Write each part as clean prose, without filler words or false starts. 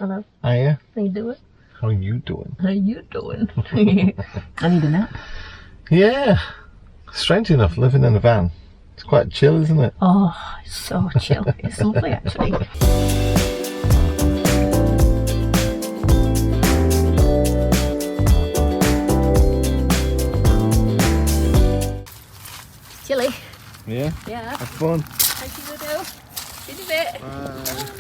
Hello. Hiya. How you doing? How are you doing? How you doing? I need a nap. Yeah. Strange enough, living in a van. It's quite chill, isn't it? Oh, it's so chill. It's lovely, actually. Chilly. Yeah. Yeah. Have fun. Thank you, Ludo. See you in a bit. Bye.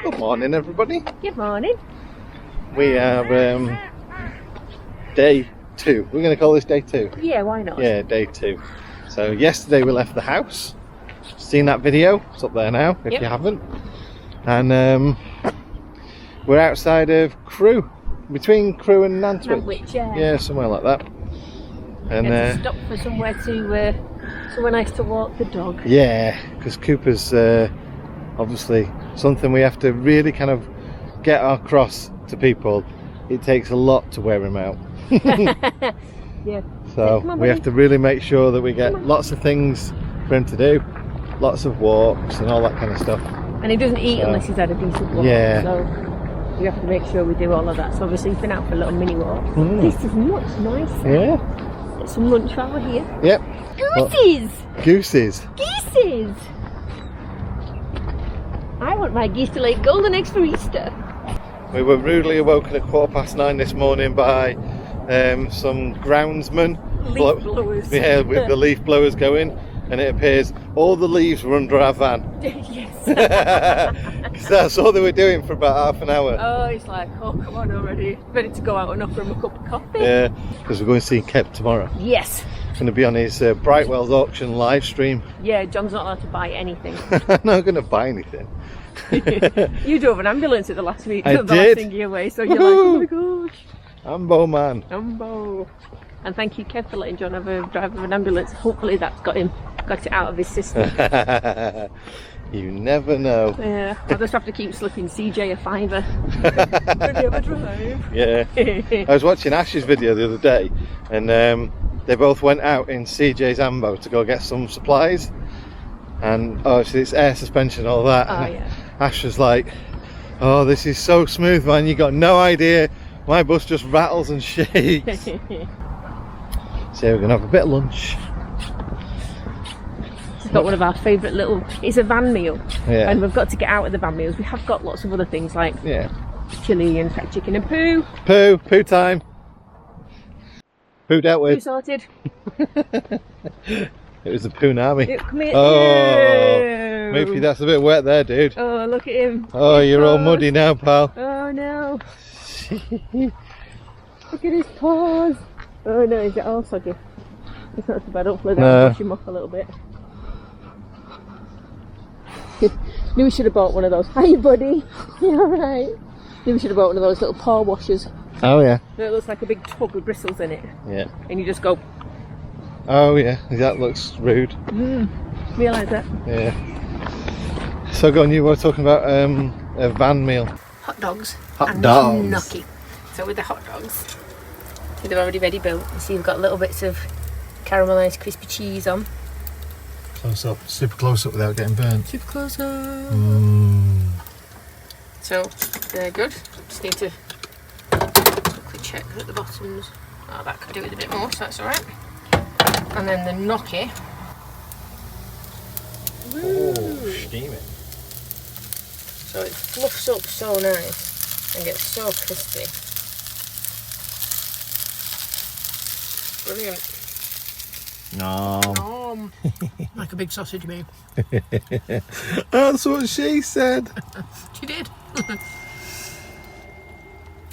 Good morning, everybody. Good morning. We are day 2. We're going to call this day 2. Yeah, why not? Yeah, day 2. So yesterday we left the house. Seen that video? It's up there now if you haven't. And we're outside of Crewe, between Crewe and Nantwich. Yeah, somewhere like that. And to stop for somewhere nice to walk the dog. Yeah, because Cooper's obviously something we have to really kind of get across to people. It takes a lot to wear him out. Yeah. So we have to really make sure that we get lots of things for him to do, lots of walks and all that kind of stuff. And he doesn't eat unless he's had a decent walk. Yeah. So we have to make sure we do all of that. So obviously he's been out for a little mini walk. This is much nicer. Yeah. Get some lunch while we're here. Yep. Gooses! Gooses. Geeses! I want my geese to lay golden eggs for Easter. We were rudely awoken at 9:15 this morning by some groundsmen. Leaf blowers. Yeah, with the leaf blowers going, and it appears all the leaves were under our van. Yes. Because that's all they were doing for about half an hour. Oh, it's like, oh, come on already. Ready to go out and offer him a cup of coffee. Yeah, because we're going to see Kev tomorrow. Yes. Going to be on his Brightwell's auction live stream. Yeah, John's not allowed to buy anything. I'm not going to buy anything. You drove an ambulance at the last week. I the did. last thing you away, so you're like, oh my gosh. Ambo man. Ambo. And thank you, Kev, for letting John have a drive of an ambulance. Hopefully that's got it out of his system. You never know. Yeah, I'll just have to keep slipping CJ a £5. When you ever drive. Yeah. I was watching Ash's video the other day, and they both went out in CJ's Ambo to go get some supplies. And obviously it's air suspension, all that. Oh, and yeah. Ash was like, oh, this is so smooth, man, you got no idea. My bus just rattles and shakes. So we're going to have a bit of lunch. It's got one of our favourite little, it's a van meal. Yeah. And we've got to get out of the van meals. We have got lots of other things like chilli and fat chicken and poo. Poo time. Poo dealt with. Poo sorted. It was the Poonami. Come here. Oh, maybe that's a bit wet there, dude. Oh, look at him. Oh, you're all muddy now, pal. Oh no. Look at his paws. Oh no, is it all soggy? It's not so bad. Hopefully that'll wash him off a little bit. Knew we should have bought one of those. Hi, buddy. You alright? Knew we should have bought one of those little paw washers Oh yeah. It looks like a big tub with bristles in it. Yeah. And you just go. Oh yeah, that looks rude. Realise that. Yeah. So go on, you were talking about a van meal. Hot dogs. Hot dogs. Gnocchi. So with the hot dogs, they're already ready built. You see, you've got little bits of caramelised crispy cheese on. Close up, super close up without getting burnt. Super close up. So they're good. Just need to quickly check at the bottoms. Oh, that could do with a bit more, so that's alright. And then the gnocchi. Oh, steaming. So it fluffs up so nice and gets so crispy. Brilliant. No. Like a big sausage, maybe. That's what she said. She did.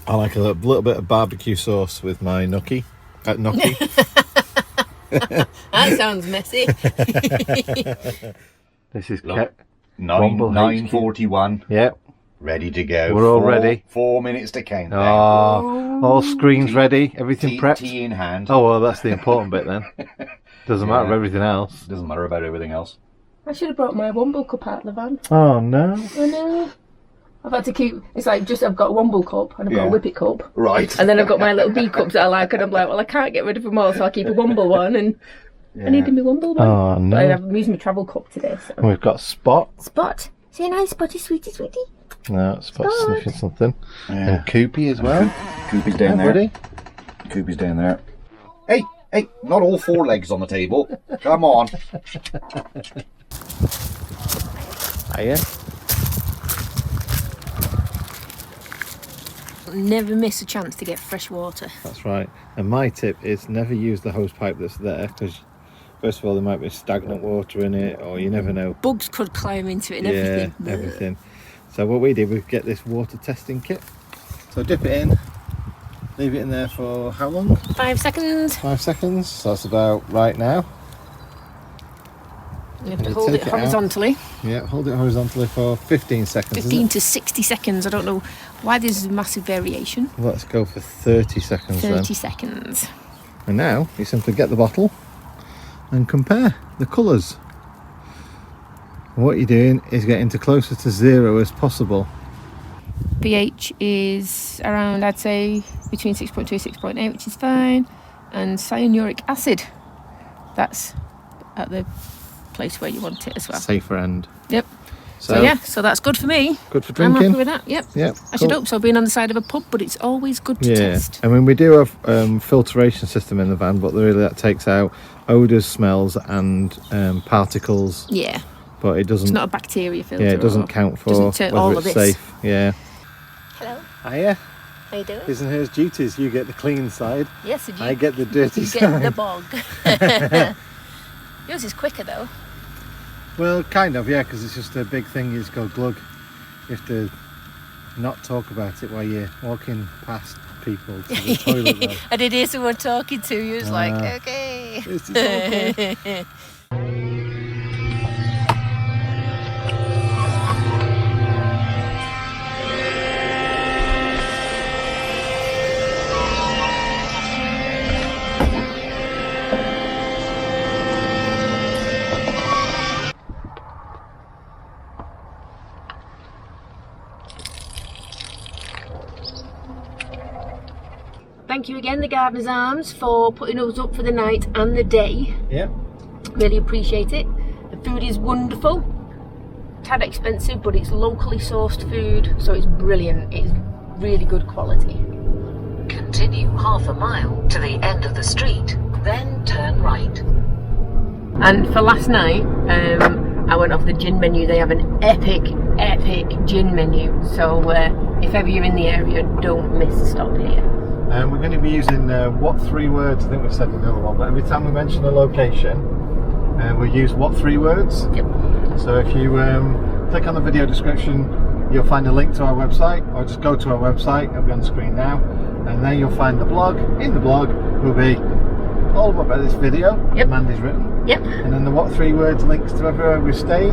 I like a little bit of barbecue sauce with my gnocchi. Gnocchi. That sounds messy. This is Look, Womble 9:41. Yep. Ready to go. We're all ready. 4 minutes to count. Oh, all screens ready, everything prepped. Tea in hand. Oh well, that's the important bit then. Doesn't matter everything else. Doesn't matter about everything else. I should have brought my Womble cup out of the van. Oh no. I know. I've had to keep. It's like just I've got a Womble cup and I've got a Whippet cup. Right. And then I've got my little B cups that I like, and I'm like, well, I can't get rid of them all, so I'll keep a Womble one, and I needed my Womble one. Oh no. But I'm using my travel cup today. So. And we've got Spot. Spot. Say hi, Spotty, sweetie, sweetie. No, Spot's Spot. sniffing something. Yeah. And Koopy as well. Koopy's down there. Buddy. Koopy's down there. Hey, not all 4 legs on the table. Come on. Hiya. Never miss a chance to get fresh water. That's right. And my tip is never use the hose pipe that's there, because first of all there might be stagnant water in it, or you never know. Bugs could climb into it and everything. Yeah, everything. So what we did was get this water testing kit. So dip it in, leave it in there for how long? 5 seconds. 5 seconds. So that's about right now. You have to And hold take it it out. horizontally. Yeah, hold it horizontally for 15 seconds. 15 to 60 seconds. I don't know why there's a massive variation. Let's go for 30 seconds 30 then. seconds. And now you simply get the bottle and compare the colours. And what you're doing is getting to closer to 0 as possible. pH is around, I'd say, between 6.2 and 6.8, which is fine. And cyanuric acid, that's at the place where you want it as well. Safer end. Yep. So yeah, so that's good for me. Good for I'm drinking. happy with that. Yep. Yep. I should hope so, being on the side of a pub, but it's always good to test. I mean, we do have filtration system in the van, but really that takes out odours, smells and particles. Yeah. But it doesn't. It's not a bacteria filter. Yeah, it doesn't count for doesn't turn whether all it's of this. safe. Yeah. Hello. Hiya. How you doing? His and hers duties. You get the clean side. Yes, I get the dirty you side. get the bog. Yours is quicker though. Well, kind of, yeah, because it's just a big thing. You just go glug. You have to not talk about it while you're walking past people to the toilet though. I did hear someone talking to you. It's like, Ah. okay. This is awkward. Thank you again, the Gardener's Arms, for putting us up for the night and the day. Yeah. Really appreciate it. The food is wonderful. Tad expensive, but it's locally sourced food, so it's brilliant. It's really good quality. Continue half a mile to the end of the street, then turn right. And for last night, I went off the gin menu. They have an epic gin menu. So if ever you're in the area, don't miss a stop here. And we're going to be using what 3 words, I think we said in the other one, but every time we mention a location, we'll use what 3 words. Yep. So if you click on the video description, you'll find a link to our website, or just go to our website, it'll be on the screen now, and then you'll find the blog. In the blog will be all about this video that Mandy's written. Yep. And then the what 3 words links to everywhere we've stayed,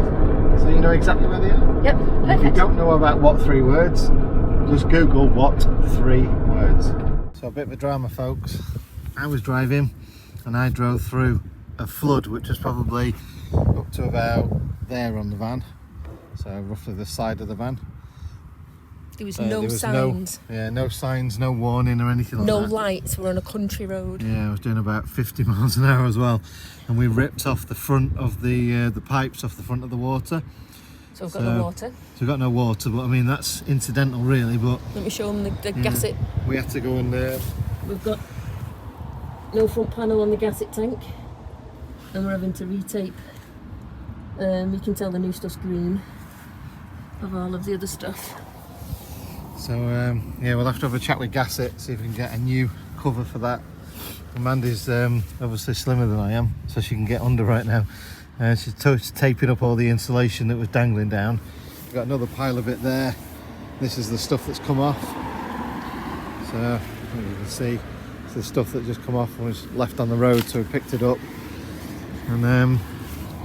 so you know exactly where they are. Yep. And if you don't know about what 3 words, just Google what 3 words. So a bit of a drama, folks. I was driving and I drove through a flood which was probably up to about there on the van, so roughly the side of the van. There was There no was signs. no signs, no warning or anything like No that. lights. We're on a country road. Yeah, I was doing about 50 miles an hour as well, and we ripped off the front of the pipes off the front of the water. So we've got no water. So we've got no water, but I mean that's incidental really. But Let me show them the gasset. we had to go and We've got no front panel on the gasset tank, and we're having to retape. You can tell the new stuff's green of all of the other stuff. so yeah, we'll have to have a chat with Gasset, see if we can get a new cover for that. And Mandy's obviously slimmer than I am, so she can get under right now. She's taping up all the insulation that was dangling down. We've got another pile of it there. This is the stuff that's come off. So as you can see, it's the stuff that just come off and was left on the road, so we picked it up. And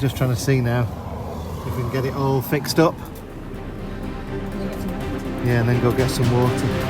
just trying to see now if we can get it all fixed up. Yeah, and then go get some water.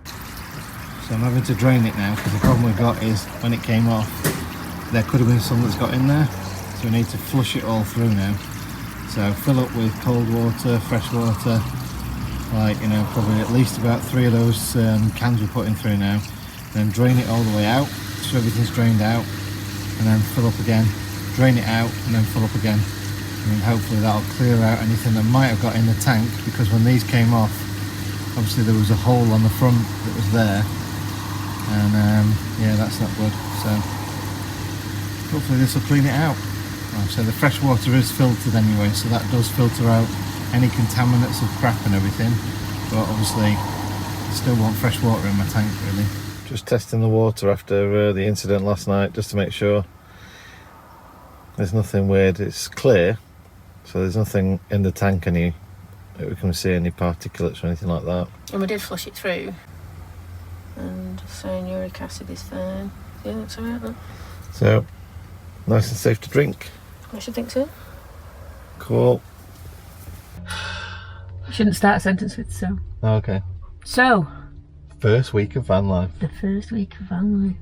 So I'm having to drain it now because the problem we've got is when it came off there could have been some that's got in there, so we need to flush it all through now. So fill up with cold water, fresh water, like, you know, probably at least about 3 of those cans we're putting through now, then drain it all the way out so everything's drained out, and then fill up again, drain it out and then fill up again, and hopefully that'll clear out anything that might have got in the tank, because when these came off obviously there was a hole on the front that was there, and yeah, that's not good. So hopefully this will clean it out. So the fresh water is filtered anyway, so that does filter out any contaminants of crap and everything, but obviously I still want fresh water in my tank really. Just testing the water after the incident last night, just to make sure there's nothing weird. It's clear, so there's nothing in the tank that we can see, any particulates or anything like that. And we did flush it through, and cyanuric acid is fine. Yeah, that's alright then. So nice and safe to drink. I should think so. Cool. You shouldn't start a sentence with so. Okay. So, First week of van life. the first week of Vanlife.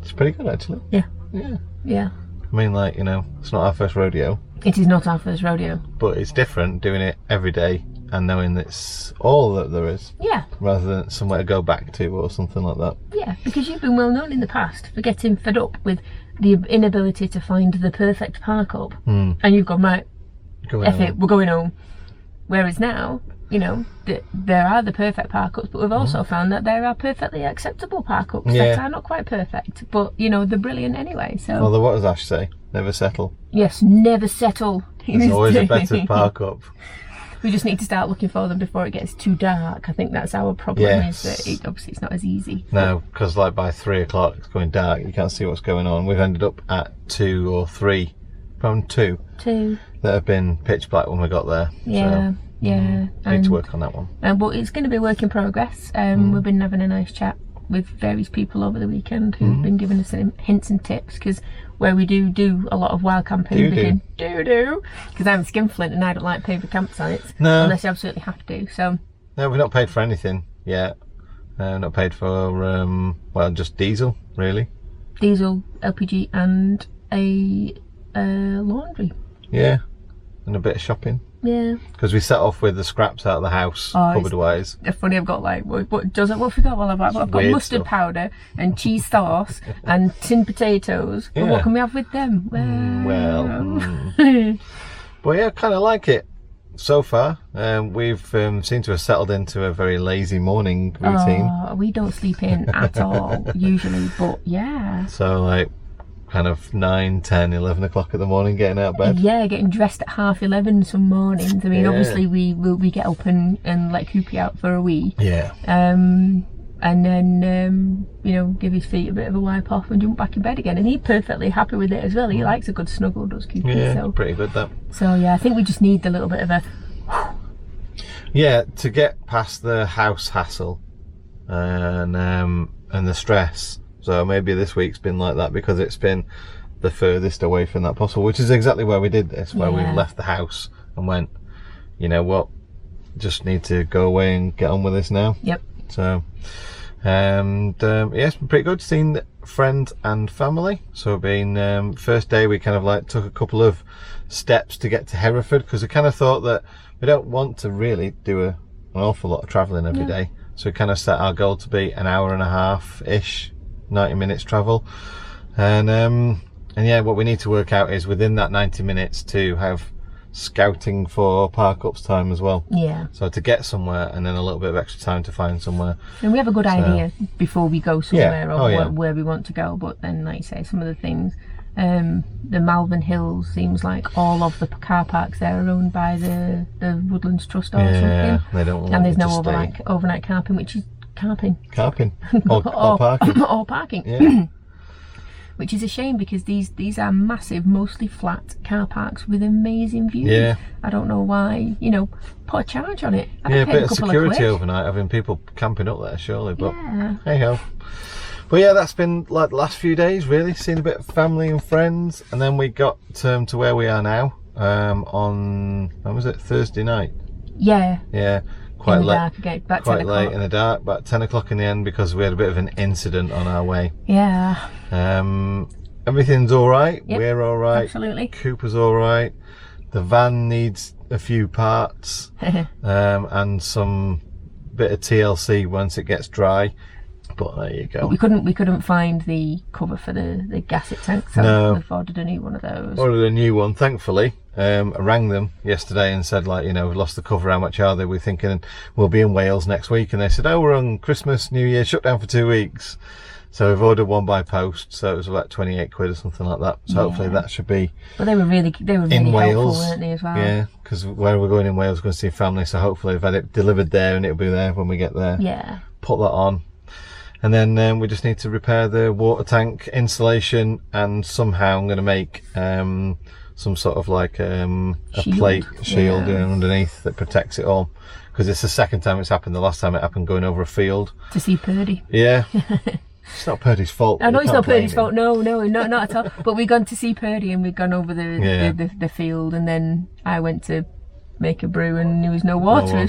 It's pretty good actually. Yeah. Yeah. Yeah. I mean, like, you know, it's not our first rodeo, It is not our first rodeo. but it's different doing it every day and knowing it's all that there is, Yeah. rather than somewhere to go back to or something like that. Yeah, because you've been well known in the past for getting fed up with the inability to find the perfect park up. And you've gone, right, Go F out. it, we're going home. Whereas now, you know, there are the perfect park ups, but we've also found that there are perfectly acceptable park ups Yeah. that are not quite perfect, but, you know, they're brilliant anyway. So, Although, what does Ash say? Never settle. yes, never settle. There's always a better park up. We just need to start looking for them before it gets too dark. I think that's our problem. Yes. Is that obviously it's not as easy. No, because like by 3 o'clock it's going dark, you can't see what's going on. We've ended up at 2 or 3, from 2, that have been pitch black when we got there. Yeah, So, yeah. need to work on that one. But it's going to be a work in progress. We've been having a nice chat with various people over the weekend who've been giving us some hints and tips, because where we do a lot of wild camping, because I'm skinflint and I don't like paid for campsites unless you absolutely have to. So No, we've not paid for anything yet. Not paid for well, just diesel really. diesel, LPG, and a laundry. Yeah, and a bit of shopping. Yeah. Because we set off with the scraps out of the house, cupboard-wise. It's funny, I've got like, what have we got? Well, I've got mustard powder and cheese sauce and tin potatoes. Yeah. But what can we have with them? But yeah, I kind of like it so far. We've seemed to have settled into a very lazy morning routine. We don't sleep in at all, usually, but yeah. So like, kind of 9, 10, 11 o'clock in the morning getting out of bed. Yeah, getting dressed at 11:30 some mornings. I mean, obviously we get up and let Coopy out for a wee. Yeah. And then you know, give his feet a bit of a wipe off and jump back in bed again. And he's perfectly happy with it as well. He likes a good snuggle, does Coopy. Yeah, so pretty good that. So yeah, I think we just need a little bit of a. Yeah, to get past the house hassle and the stress. So maybe this week's been like that because it's been the furthest away from that possible, which is exactly where we did this, where we left the house and went, you know what, just need to go away and get on with this now. Yep. So, yeah, it's been pretty good seeing friends and family. So being first day, we kind of like took a couple of steps to get to Hereford because we kind of thought that we don't want to really do an awful lot of travelling every day. So we kind of set our goal to be an hour and a half-ish, 90 minutes travel. And yeah, what we need to work out is within that 90 minutes to have scouting for park-ups time as well. Yeah. So to get somewhere and then a little bit of extra time to find somewhere. And we have a good idea before we go somewhere or yeah. where we want to go, but then like you say, some of the things, the Malvern Hills seems like all of the car parks there are owned by the Woodlands Trust or something. They don't want and there's it no to overnight camping, which is carping or parking. or parking. Yeah. Which is a shame because these are massive, mostly flat car parks with amazing views. Yeah. I don't know why, you know, put a charge on it. Yeah, a bit of security overnight, having people camping up there, surely, but hey ho. But yeah, that's been like the last few days, really, seeing a bit of family and friends, and then we got to where we are now, on, when was it, Thursday night? Yeah. Yeah. Quite late, dark again, about quite 10 late o'clock. in the dark, about 10 o'clock in the end because we had a bit of an incident on our way. Yeah. Everything's all right. Yep, we're all right. absolutely. Cooper's all right. The van needs a few parts and some bit of TLC once it gets dry. But there you go. But we couldn't find the cover for the gasset tank, so we've ordered a new one of those. Ordered a new one, thankfully. I rang them yesterday and said, like, you know, we've lost the cover, how much are they? We're thinking we'll be in Wales next week. And they said, oh, we're on Christmas, New Year, shut down for 2 weeks. So we've ordered one by post, so it was about 28 quid or something like that. So hopefully that should be. But they were really in Wales, helpful, weren't they, as well? Yeah, because where we're going in Wales, we're going to see family. So hopefully we've had it delivered there and it'll be there when we get there. Yeah. Put that on. And then we just need to repair the water tank insulation, and somehow I'm going to make some sort of like a plate shield underneath that protects it all, because it's the second time it's happened. The last time it happened going over a field to see Purdy. Yeah. It's not Purdy's fault. I know it's not Purdy's fault. No, not at all. But we've gone to see Purdy and we've gone over the field, and then I went to make a brew and there was no water.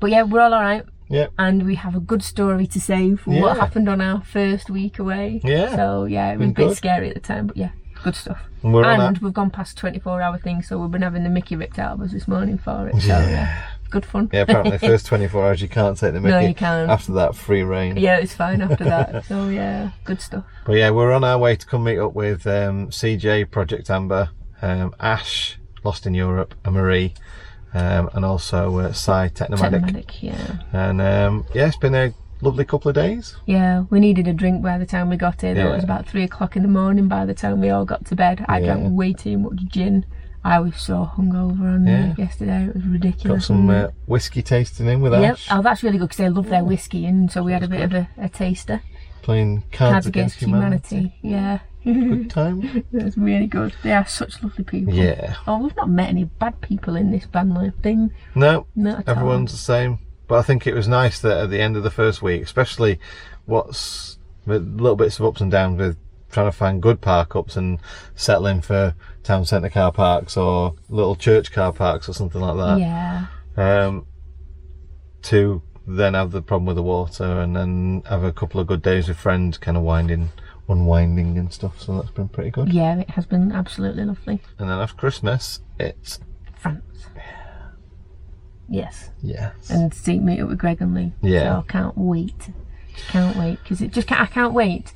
But yeah, we're all right. Yeah. And we have a good story to say for what happened on our first week away. Yeah. So yeah, it was a bit scary at the time, but yeah, good stuff. And we've gone past 24-hour thing, so we've been having the mickey ripped out of us this morning for it. So yeah, good fun. Yeah, apparently the first 24 hours you can't take the mickey. No, you can't. After that, free reign. Yeah, it's fine after that. So yeah, good stuff. But yeah, we're on our way to come meet up with CJ, Project Amber, Ash, Lost in Europe, and Marie. And also Sai Technomadic. Yeah. And yeah, it's been a lovely couple of days. Yeah, we needed a drink by the time we got here. It was about 3 o'clock in the morning by the time we all got to bed. I drank way too much gin. I was so hungover on yesterday, it was ridiculous. Got some whiskey tasting in with Ash. Oh, that's really good because they love their whiskey, and so we had a bit of a taster. Playing Cards Against Humanity. Yeah. Good time. It was really good. They are such lovely people. Yeah. Oh, we've not met any bad people in this Vanlife thing. No, not at everyone's all. The same. But I think it was nice that at the end of the first week, especially what's with little bits of ups and downs with trying to find good park ups and settling for town centre car parks or little church car parks or something like that. Yeah. To then have the problem with the water and then have a couple of good days with friends, kind of unwinding and stuff. So that's been pretty good. Yeah, it has been absolutely lovely. And then after Christmas, it's France. Yes. Yes. And meet up with Greg and Lee. Yeah. So I can't wait. Can't wait because I can't wait.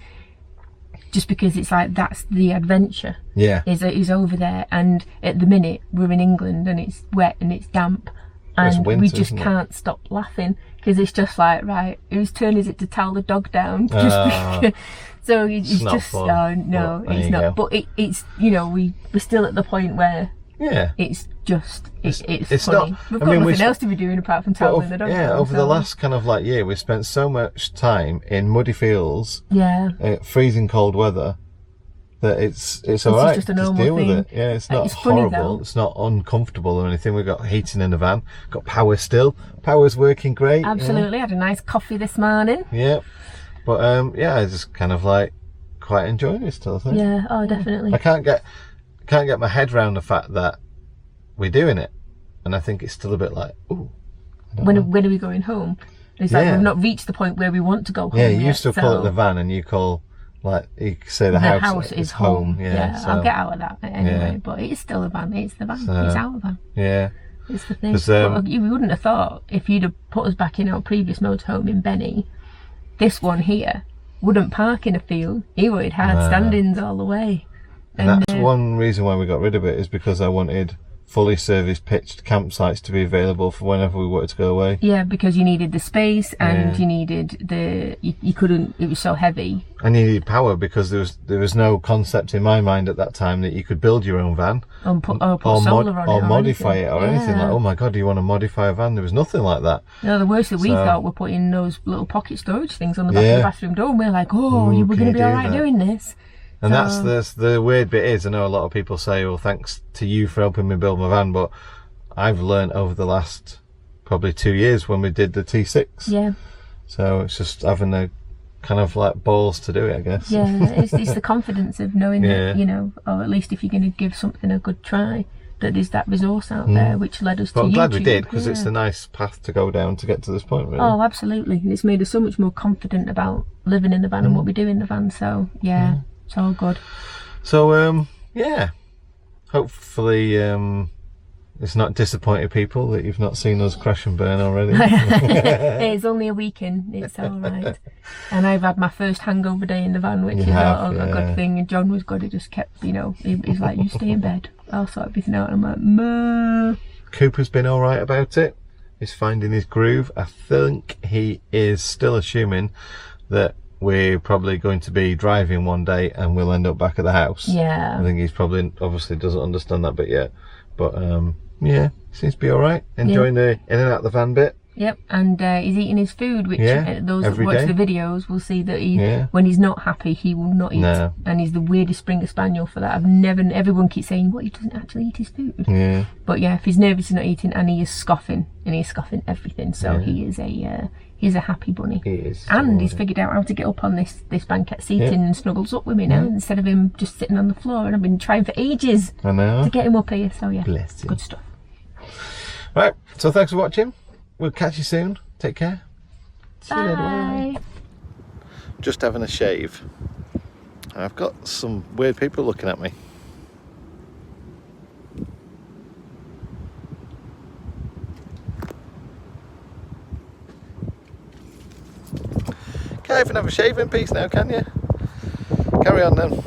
Just because it's like that's the adventure. Yeah. Is over there, and at the minute we're in England and it's wet and it's damp, and It's winter, we just isn't it? can't stop laughing because it's just like, right, whose turn is it to towel the dog down? So it's not just fun, oh no, but there it's you not. go. But it's we're still at the point where Yeah. it's just it's It's funny. not- We've I got mean, nothing else to be doing apart from toweling the dog down. over the so- last kind of like year, we spent so much time in muddy fields, yeah. freezing cold weather, that it's alright. just a Just normal deal with thing. it. Yeah, it's not It's funny, horrible. though. It's not uncomfortable or anything. We've got heating in the van. Got power still. Power's working great. Absolutely, had a nice coffee this morning. Yeah. But yeah, I just kind of like quite enjoying it still. I think. Yeah, oh definitely. I can't get my head around the fact that we're doing it, and I think it's still a bit like, ooh. When are we going home? It's like Yeah. we've not reached the point where we want to go home. Yeah, you yet, used to call so it the van, and you call like you say the the house is home. Yeah, so, I'll get out of that anyway. Yeah. But it's still a van. It's the van. So, it's our van. yeah. It's the thing. 'Cause, But you wouldn't have thought if you'd have put us back in our previous motorhome in Benny, this one here wouldn't park in a field. He would had standings all the way. And that's one reason why we got rid of it, is because I wanted fully serviced pitched campsites to be available for whenever we wanted to go away. Yeah, because you needed the space and Yeah. you needed you couldn't, it was so heavy. And you needed power because there was no concept in my mind at that time that you could build your own van Or put solar on it. or modify it or anything. Yeah. Like, oh my god, do you want to modify a van? There was nothing like that. No, the worst that we So- thought were putting those little pocket storage things on the back of Yeah. the bathroom door, and we're like, oh, you were can going to you be do alright that? doing this. And So- that's the weird bit is, I know a lot of people say, well, thanks to you for helping me build my van, but I've learned over the last probably 2 years when we did the T6. Yeah, So it's just having the kind of like balls to do it, I guess. yeah, it's the confidence of knowing Yeah. that, or at least if you're going to give something a good try, that there's that resource out there, which led us But to I'm glad we YouTube. did, because it's Yeah. a nice path to go down to get to this point, really. Oh, absolutely. It's made us so much more confident about living in the van and what we do in the van. So, yeah, it's all good. So, yeah. Hopefully, it's not disappointed people that you've not seen us crash and burn already. It's only a weekend. It's all right. And I've had my first hangover day in the van, which You is have, a yeah. good thing. And John was good. He just kept, he's like, you stay in bed. I'll sort everything out. And I'm like, "Meh." Cooper's been alright about it. He's finding his groove. I think he is still assuming that we're probably going to be driving one day and we'll end up back at the house. Yeah. I think he's probably obviously doesn't understand that bit yet. But yeah, seems to be alright. Enjoying the in and out the van bit. Yep, and he's eating his food, which Yeah, those that every watch day. the videos will see that Yeah. when he's not happy, he will not eat. No. And he's the weirdest Springer Spaniel for that. everyone keeps saying, what, he doesn't actually eat his food. Yeah. But yeah, if he's nervous, he's not eating, and he is scoffing, and he's scoffing everything. So he's a happy bunny. He is. And he's figured out how to get up on this banquette seating and snuggles up with me now, instead of him just sitting on the floor. And I've been trying for ages I know. to get him up here. So yeah, Bless him. good stuff. Right, so thanks for watching. We'll catch you soon. Take care. See you later. Bye. Just having a shave. I've got some weird people looking at me. Can't even have a shave in peace now, can you? Carry on then.